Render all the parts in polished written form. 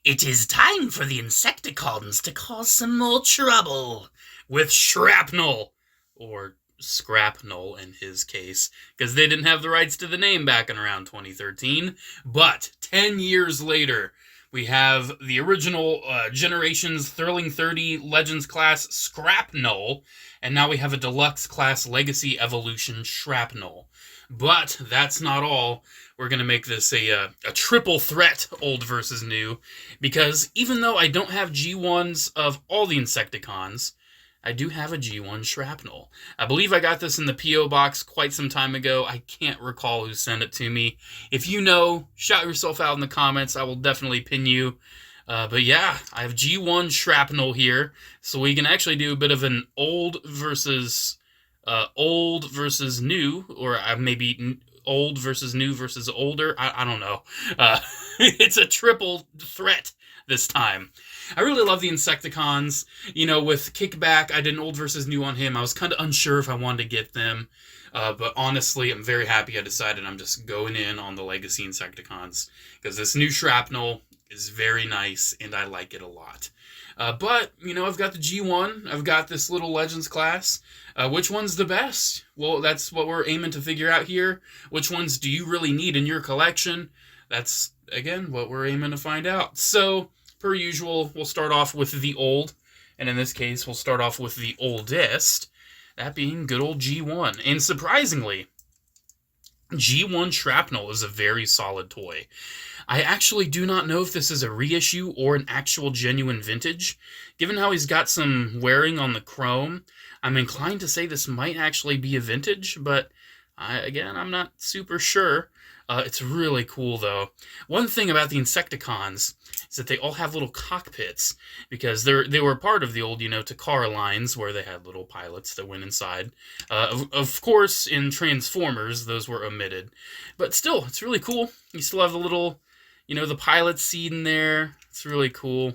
It is time for the Insecticons to cause some more trouble with Shrapnel, or Scrapnel in his case, because they didn't have the rights to the name back in around 2013. But 10 years later, we have the original Generations Thrilling 30 Legends class Scrapnel, and now we have a Deluxe class Legacy Evolution Shrapnel. But that's not all. We're going to make this a triple threat, old versus new, because even though I don't have G1s of all the Insecticons, I do have a G1 Shrapnel. I believe I got this in the P.O. box quite some time ago. I can't recall who sent it to me. If you know, shout yourself out in the comments. I will definitely pin you. But yeah, I have G1 Shrapnel here, so we can actually do a bit of an old versus new, or maybe old versus new versus older. I don't know. It's a triple threat this time. I really love the Insecticons. You know, with Kickback, I did an old versus new on him. I was kind of unsure if I wanted to get them. But honestly, I'm very happy I decided I'm just going in on the Legacy Insecticons, because this new Shrapnel is very nice, and I like it a lot. But, you know, I've got the G1. I've got this little Legends class. Which one's the best? Well, that's what we're aiming to figure out here. Which ones do you really need in your collection? That's, again, what we're aiming to find out. So, per usual, we'll start off with the old. And in this case, we'll start off with the oldest. That being good old G1. And surprisingly, G1 Shrapnel is a very solid toy. I actually do not know if this is a reissue or an actual genuine vintage. Given how he's got some wearing on the chrome, I'm inclined to say this might actually be a vintage, but I'm not super sure. It's really cool, though. One thing about the Insecticons is that they all have little cockpits, because they were part of the old, Takara lines, where they had little pilots that went inside. Of course, in Transformers, those were omitted. But still, it's really cool. You still have the little, the pilot seat in there. It's really cool.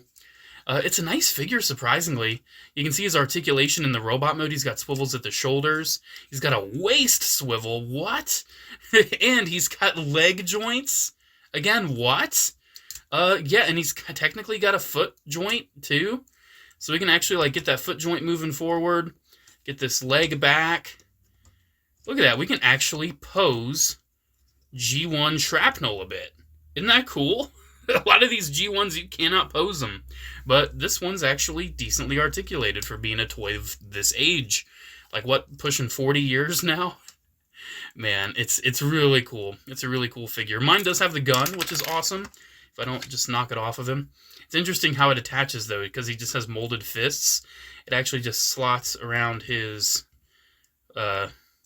It's a nice figure, surprisingly. You can see his articulation in the robot mode. He's got swivels at the shoulders. He's got a waist swivel. What? And he's got leg joints. Again, what? Yeah, and he's technically got a foot joint, too. So we can actually, get that foot joint moving forward. Get this leg back. Look at that. We can actually pose G1 Shrapnel a bit. Isn't that cool? A lot of these G1s, you cannot pose them. But this one's actually decently articulated for being a toy of this age. Pushing 40 years now? Man, it's really cool. It's a really cool figure. Mine does have the gun, which is awesome, if I don't just knock it off of him. It's interesting how it attaches, though, because he just has molded fists. It actually just slots around his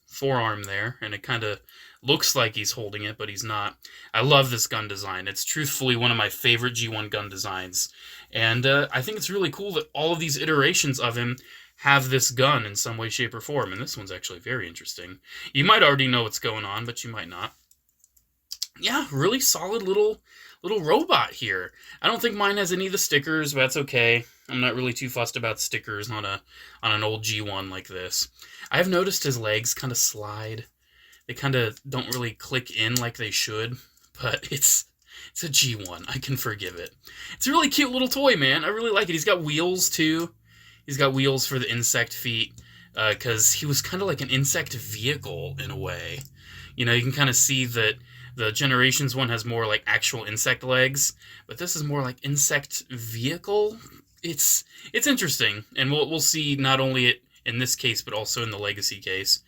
forearm there, and it kind of looks like he's holding it, but he's not. I love this gun design. It's truthfully one of my favorite G1 gun designs. And I think it's really cool that all of these iterations of him have this gun in some way, shape, or form. And this one's actually very interesting. You might already know what's going on, but you might not. Yeah, really solid little robot here. I don't think mine has any of the stickers, but that's okay. I'm not really too fussed about stickers on an old G1 like this. I have noticed his legs kind of slide. They kind of don't really click in like they should, but it's a G1. I can forgive it. It's a really cute little toy, man. I really like it. He's got wheels, too. He's got wheels for the insect feet, because he was kind of like an insect vehicle in a way. You can kind of see that the Generations one has more like actual insect legs, but this is more like insect vehicle. It's interesting, and we'll see not only it in this case, but also in the Legacy case.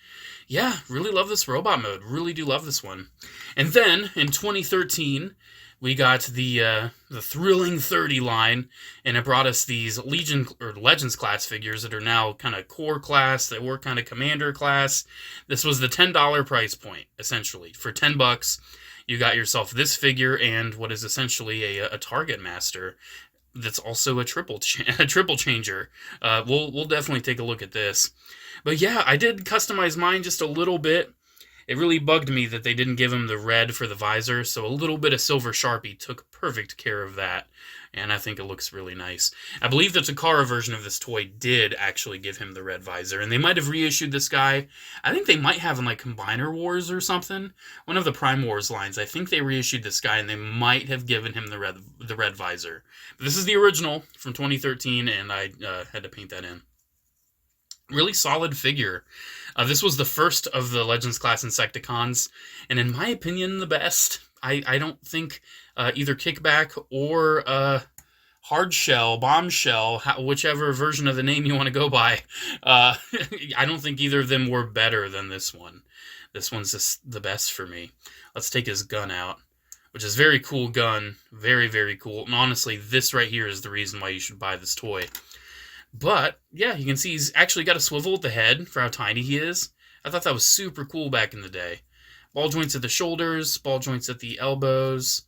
Yeah, really love this robot mode. Really do love this one. And then, in 2013, we got the Thrilling 30 line, and it brought us these Legends class figures that are now kind of core class, that were kind of commander class. This was the $10 price point, essentially. For $10, you got yourself this figure and what is essentially a Target Master that's also a triple changer. We'll definitely take a look at this. But yeah, I did customize mine just a little bit. It really bugged me that they didn't give him the red for the visor, so a little bit of Silver Sharpie took perfect care of that. and I think it looks really nice. I believe the Takara version of this toy did actually give him the red visor, and they might have reissued this guy. I think they might have in like Combiner Wars or something. One of the Prime Wars lines. I think they reissued this guy, and they might have given him the red visor. But this is the original from 2013, and I had to paint that in. Really solid figure. This was the first of the Legends class Insecticons, and in my opinion, the best. I don't think either Kickback or Hardshell, Bombshell, whichever version of the name you want to go by, I don't think either of them were better than this one. This one's just the best for me. Let's take his gun out, which is a very cool gun. Very, very cool. And honestly, this right here is the reason why you should buy this toy. But, yeah, you can see he's actually got a swivel at the head for how tiny he is. I thought that was super cool back in the day. Ball joints at the shoulders, ball joints at the elbows,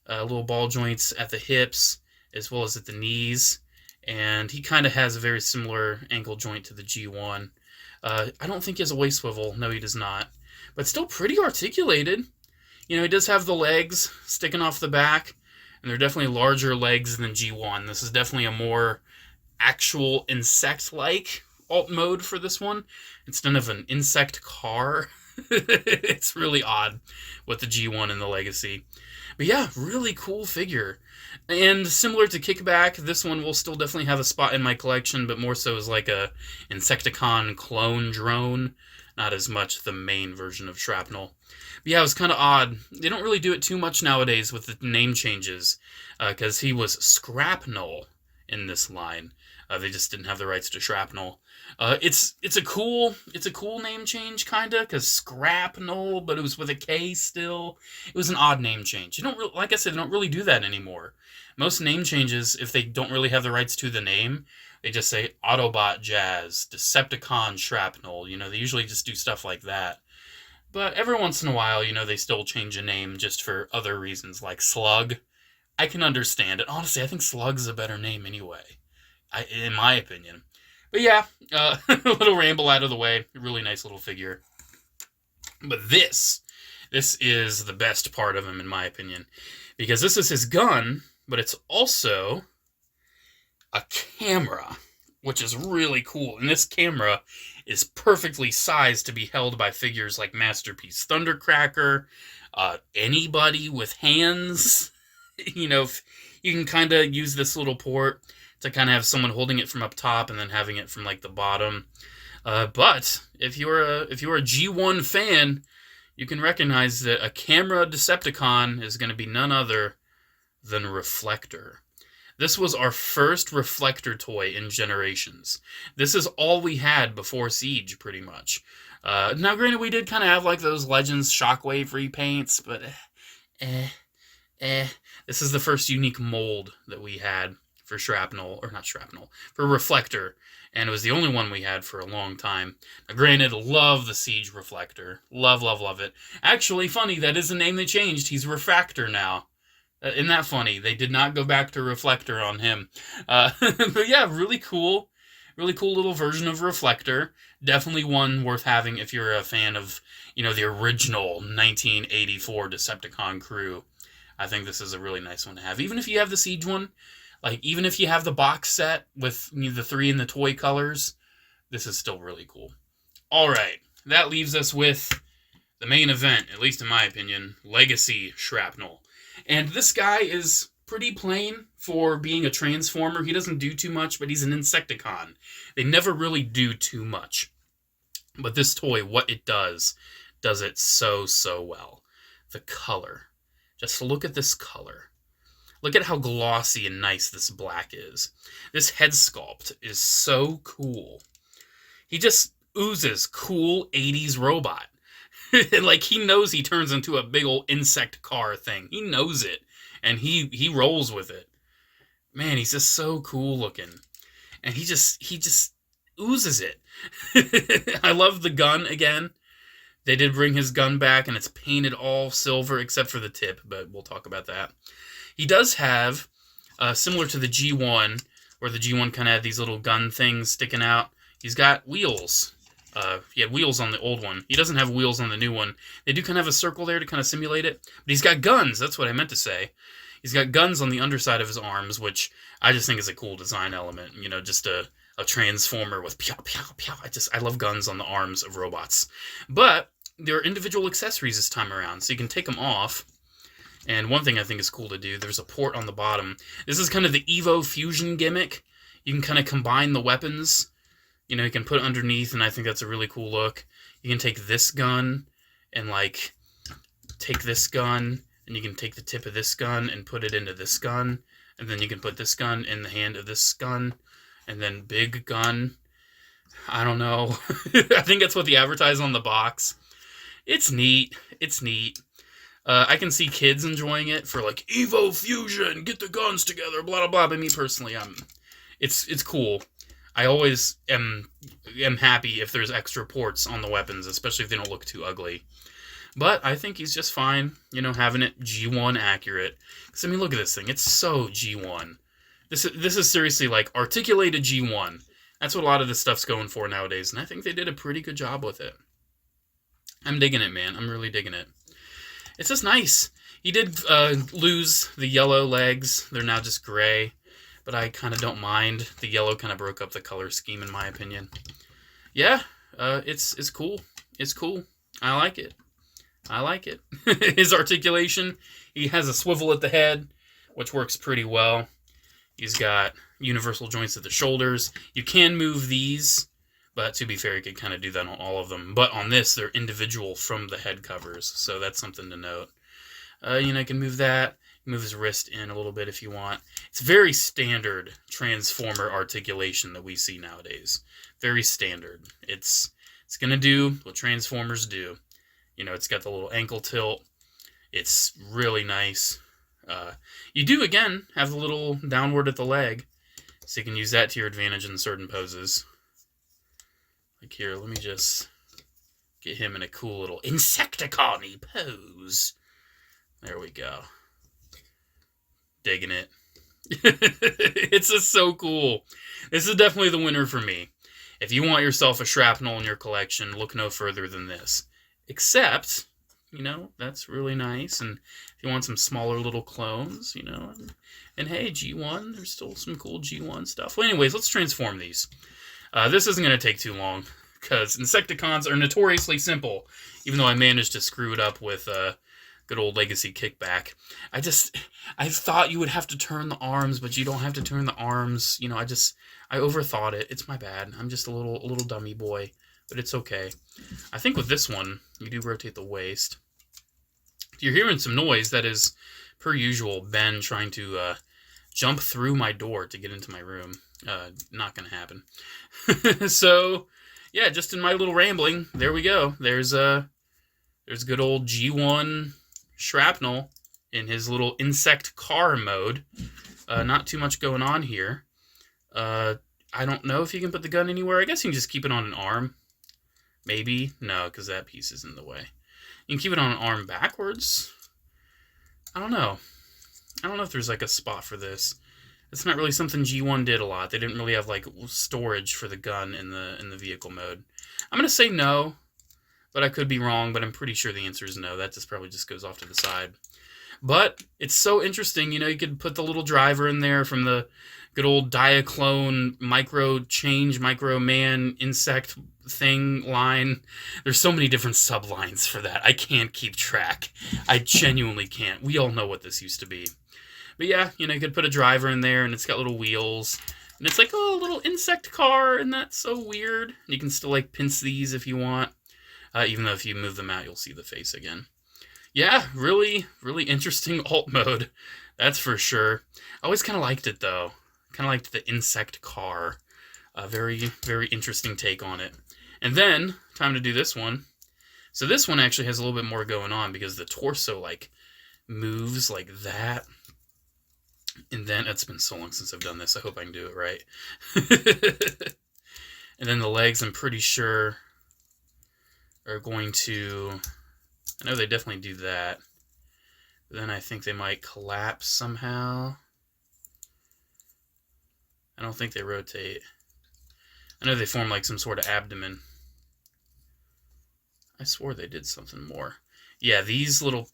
little ball joints at the hips, as well as at the knees. And he kind of has a very similar ankle joint to the G1. I don't think he has a waist swivel. No, he does not. But still pretty articulated. You know, he does have the legs sticking off the back, and they're definitely larger legs than G1. This is definitely a more actual insect-like alt mode for this one instead of an insect car. It's really odd with the G1 and the Legacy. But yeah, really cool figure. And similar to Kickback, this one will still definitely have a spot in my collection, but more so as like a Insecticon clone drone, not as much the main version of Shrapnel. But yeah, it was kind of odd. They don't really do it too much nowadays with the name changes, because he was Shrapnel in this line. They just didn't have the rights to Shrapnel. It's a cool name change, kinda, because Scrapnel, but it was with a K still. It was an odd name change. You don't like I said, they don't really do that anymore. Most name changes, if they don't really have the rights to the name, they just say Autobot Jazz, Decepticon Shrapnel. You know, they usually just do stuff like that. But every once in a while, you know, they still change a name just for other reasons, like Slug. I can understand it. Honestly, I think Slug's a better name anyway. In my opinion. But yeah, a little ramble out of the way. A really nice little figure. But this is the best part of him, in my opinion. Because this is his gun, but it's also a camera, which is really cool. And this camera is perfectly sized to be held by figures like Masterpiece Thundercracker, anybody with hands. You know, you can kind of use this little port to kind of have someone holding it from up top and then having it from like the bottom. But if you're a G1 fan, you can recognize that a camera Decepticon is going to be none other than Reflector. This was our first Reflector toy in Generations. This is all we had before Siege, pretty much. Now, granted, we did kind of have like those Legends Shockwave repaints, but this is the first unique mold that we had for for Reflector, and it was the only one we had for a long time. Now, granted, love the Siege Reflector. Love, love, love it. Actually, funny, that is the name they changed. He's Refractor now. Isn't that funny? They did not go back to Reflector on him. But yeah, really cool. Really cool little version of Reflector. Definitely one worth having if you're a fan of, you know, the original 1984 Decepticon crew. I think this is a really nice one to have. Even if you have the Siege one, like, even if you have the box set with the 3 in the toy colors, this is still really cool. Alright, that leaves us with the main event, at least in my opinion, Legacy Shrapnel. And this guy is pretty plain for being a Transformer. He doesn't do too much, but he's an Insecticon. They never really do too much. But this toy, what it does it so, so well. The color. Just look at this color. Look at how glossy and nice this black is. This head sculpt is so cool. He just oozes cool 80s robot. Like, he knows he turns into a big old insect car thing. He knows it. And he rolls with it. Man, he's just so cool looking. And he just oozes it. I love the gun again. They did bring his gun back, and it's painted all silver except for the tip, but we'll talk about that. He does have, similar to the G1, where the G1 kind of had these little gun things sticking out, he's got wheels. He had wheels on the old one. He doesn't have wheels on the new one. They do kind of have a circle there to kind of simulate it. But he's got guns. That's what I meant to say. He's got guns on the underside of his arms, which I just think is a cool design element. You know, just a transformer with pow, pow, pow. I love guns on the arms of robots. But there are individual accessories this time around, so you can take them off. And one thing I think is cool to do, there's a port on the bottom. This is kind of the Evo Fusion gimmick. You can kind of combine the weapons. You know, you can put it underneath, and I think that's a really cool look. You can take this gun and, like, take this gun, and you can take the tip of this gun and put it into this gun. And then you can put this gun in the hand of this gun. And then big gun. I don't know. I think that's what they advertise on the box. It's neat. It's neat. I can see kids enjoying it for like Evo Fusion, get the guns together, blah blah blah. But me personally, it's cool. I always am happy if there's extra ports on the weapons, especially if they don't look too ugly. But I think he's just fine, you know, having it G1 accurate. Because I mean, look at this thing. It's so G1. This is seriously like articulated G1. That's what a lot of this stuff's going for nowadays, and I think they did a pretty good job with it. I'm digging it, man. I'm really digging it. It's just nice. He did lose the yellow legs. They're now just gray, but I kind of don't mind. The yellow kind of broke up the color scheme, in my opinion. Yeah, it's cool. It's cool. I like it. I like it. His articulation, he has a swivel at the head, which works pretty well. He's got universal joints at the shoulders. You can move these, but to be fair, you could kind of do that on all of them. But on this, they're individual from the head covers, so that's something to note. You know, you can move that. Move his wrist in a little bit if you want. It's very standard Transformer articulation that we see nowadays. Very standard. It's going to do what Transformers do. You know, it's got the little ankle tilt. It's really nice. You do, again, have the little downward at the leg, so you can use that to your advantage in certain poses. Like here, let me just get him in a cool little Insecticon-y pose. There we go. Digging it. It's just so cool. This is definitely the winner for me. If you want yourself a Shrapnel in your collection, look no further than this. Except, you know, that's really nice. And if you want some smaller little clones, you know, and hey, G1, there's still some cool G1 stuff. Well, anyways, let's transform these. This isn't going to take too long, because Insecticons are notoriously simple, even though I managed to screw it up with good old Legacy Kickback. I thought you would have to turn the arms, but you don't have to turn the arms. You know, I overthought it. It's my bad. I'm just a little dummy boy, but it's okay. I think with this one, you do rotate the waist. If you're hearing some noise, that is, per usual, Ben trying to jump through my door to get into my room. Not gonna happen. So, yeah, just in my little rambling, there we go. There's good old G1 Shrapnel in his little insect car mode. Not too much going on here. I don't know if you can put the gun anywhere. I guess you can just keep it on an arm. Maybe. No, because that piece is in the way. You can keep it on an arm backwards. I don't know. I don't know if there's like a spot for this. It's not really something G1 did a lot. They didn't really have like storage for the gun in the vehicle mode. I'm gonna say no, but I could be wrong. But I'm pretty sure the answer is no. That just probably just goes off to the side. But it's so interesting. You know, you could put the little driver in there from the good old Diaclone Micro Man insect thing line. There's so many different sublines for that. I can't keep track. I genuinely can't. We all know what this used to be. But yeah, you know, you could put a driver in there, and it's got little wheels. And it's like, oh, a little insect car, and that's so weird. You can still, like, pinch these if you want. Even though if you move them out, you'll see the face again. Yeah, really, really interesting alt mode. That's for sure. I always kind of liked it, though. Kind of liked the insect car. A very, very interesting take on it. And then, time to do this one. So this one actually has a little bit more going on, because the torso, like, moves like that. And then, it's been so long since I've done this, I hope I can do it right. And then the legs, I'm pretty sure, are going to, I know they definitely do that. But then I think they might collapse somehow. I don't think they rotate. I know they form like some sort of abdomen. I swore they did something more. Yeah, these little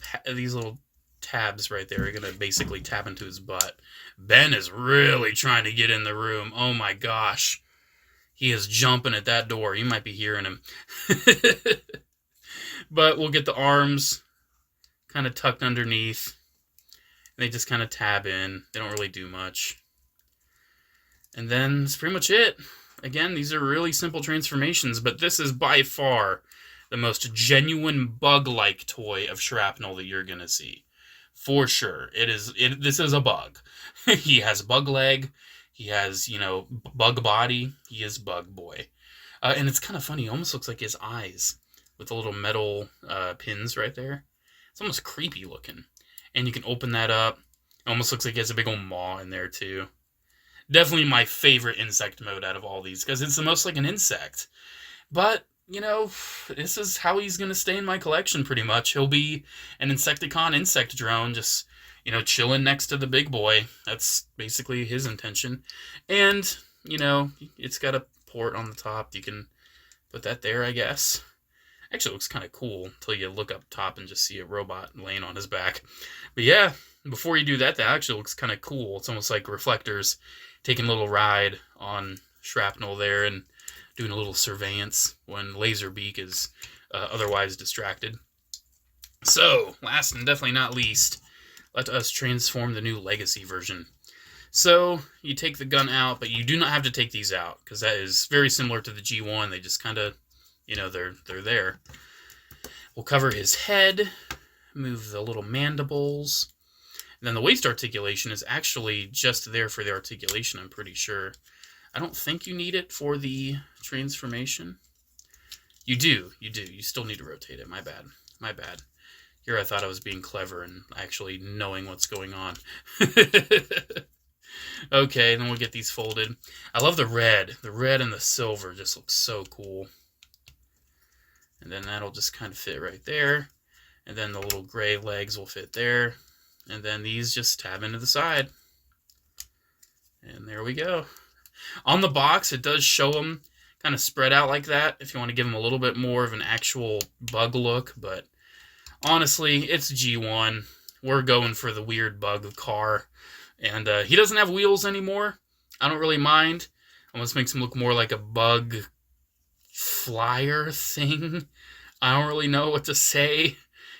tabs right there are going to basically tab into his butt. Ben is really trying to get in the room. Oh my gosh. He is jumping at that door. You might be hearing him. But we'll get the arms kind of tucked underneath. They just kind of tab in. They don't really do much. And then that's pretty much it. Again, these are really simple transformations, but this is by far the most genuine bug-like toy of Shrapnel that you're going to see. For sure. This is a bug. He has bug leg. He has, bug body. He is bug boy. And it's kind of funny. It almost looks like his eyes with the little metal pins right there. It's almost creepy looking. And you can open that up. It almost looks like he has a big old maw in there too. Definitely my favorite insect mode out of all these, because it's the most like an insect. But, this is how he's going to stay in my collection pretty much. He'll be an Insecticon insect drone, just, chilling next to the big boy. That's basically his intention. And, it's got a port on the top. You can put that there, I guess. Actually, it looks kind of cool until you look up top and just see a robot laying on his back. But yeah, before you do that, that actually looks kind of cool. It's almost like Reflector's taking a little ride on Shrapnel there and doing a little surveillance when Laserbeak is otherwise distracted. So, last and definitely not least, let us transform the new Legacy version. So, you take the gun out, but you do not have to take these out, because that is very similar to the G1. They just kind of, they're there. We'll cover his head, move the little mandibles. And then the waist articulation is actually just there for the articulation, I'm pretty sure. I don't think you need it for the transformation. You do. You still need to rotate it. My bad. Here I thought I was being clever and actually knowing what's going on. Okay, then we'll get these folded. I love the red. The red and the silver just looks so cool. And then that'll just kind of fit right there. And then the little gray legs will fit there. And then these just tab into the side. And there we go. On the box, it does show them kind of spread out like that if you want to give them a little bit more of an actual bug look. But honestly, it's G1. We're going for the weird bug car. And he doesn't have wheels anymore. I don't really mind. Almost makes him look more like a bug flyer thing. I don't really know what to say.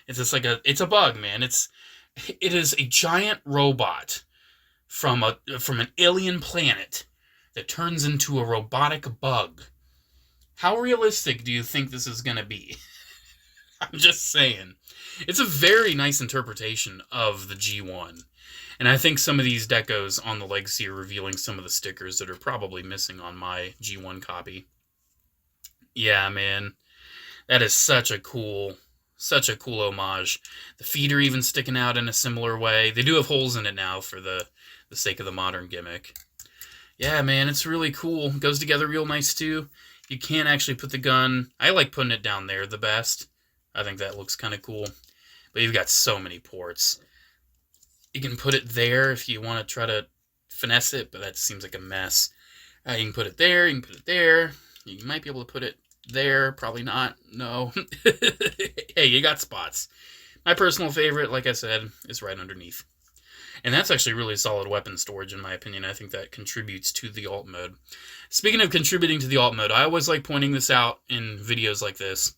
It's just like it's a bug, man. It is a giant robot from an alien planet that turns into a robotic bug. How realistic do you think this is going to be? I'm just saying. It's a very nice interpretation of the G1. And I think some of these decos on the Legacy are revealing some of the stickers that are probably missing on my G1 copy. Yeah, man. That is such a cool homage. The feet are even sticking out in a similar way. They do have holes in it now for the sake of the modern gimmick. Yeah, man, it's really cool. It goes together real nice, too. You can actually put the gun... I like putting it down there the best. I think that looks kind of cool. But you've got so many ports. You can put it there if you want to try to finesse it, but that seems like a mess. You can put it there, you can put it there. You might be able to put it there, probably not. No. Hey, you got spots. My personal favorite, like I said, is right underneath. And that's actually really solid weapon storage, in my opinion. I think that contributes to the alt mode. Speaking of contributing to the alt mode, I always like pointing this out in videos like this.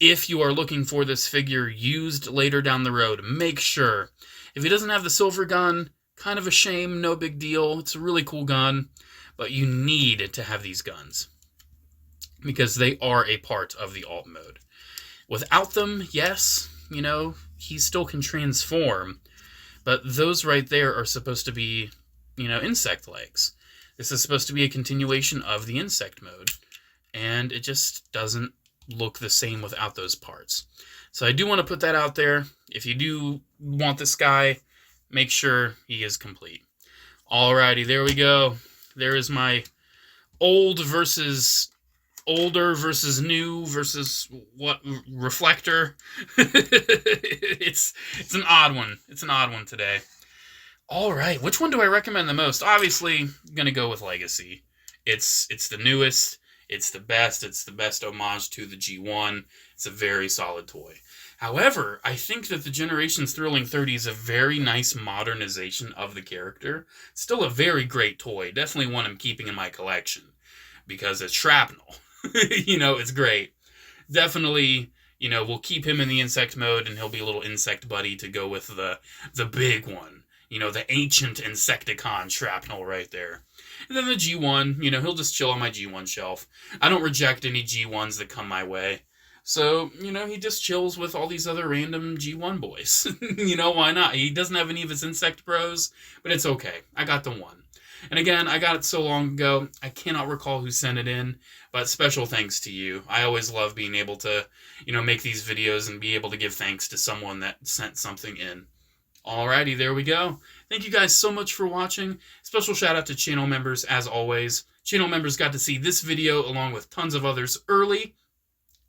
If you are looking for this figure used later down the road, make sure. If he doesn't have the silver gun, kind of a shame, no big deal. It's a really cool gun, but you need to have these guns because they are a part of the alt mode. Without them, yes, he still can transform, but those right there are supposed to be, insect legs. This is supposed to be a continuation of the insect mode, and it just doesn't look the same without those parts. So I do want to put that out there. If you do want this guy, make sure he is complete. Alrighty, there we go. There is my older versus new versus what Reflector. It's an odd one. It's an odd one today. Alright, which one do I recommend the most? Obviously, I'm gonna go with Legacy. It's the newest. It's the best. It's the best homage to the G1. It's a very solid toy. However, I think that the Generations Thrilling 30 is a very nice modernization of the character. Still a very great toy. Definitely one I'm keeping in my collection. Because it's Shrapnel. It's great. Definitely, we'll keep him in the insect mode, and he'll be a little insect buddy to go with the big one. The ancient Insecticon Shrapnel right there. And then the G1, he'll just chill on my G1 shelf. I don't reject any G1s that come my way. So, he just chills with all these other random G1 boys. Why not? He doesn't have any of his Insect Bros, but it's okay. I got the one. And again, I got it so long ago, I cannot recall who sent it in, but special thanks to you. I always love being able to, make these videos and be able to give thanks to someone that sent something in. Alrighty, there we go. Thank you guys so much for watching. Special shout out to channel members, as always. Channel members got to see this video along with tons of others early.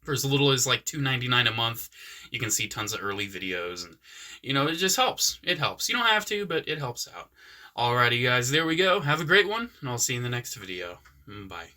For as little as like $2.99 a month, you can see tons of early videos. And, it just helps. It helps. You don't have to, but it helps out. Alrighty, guys, there we go. Have a great one, and I'll see you in the next video. Bye.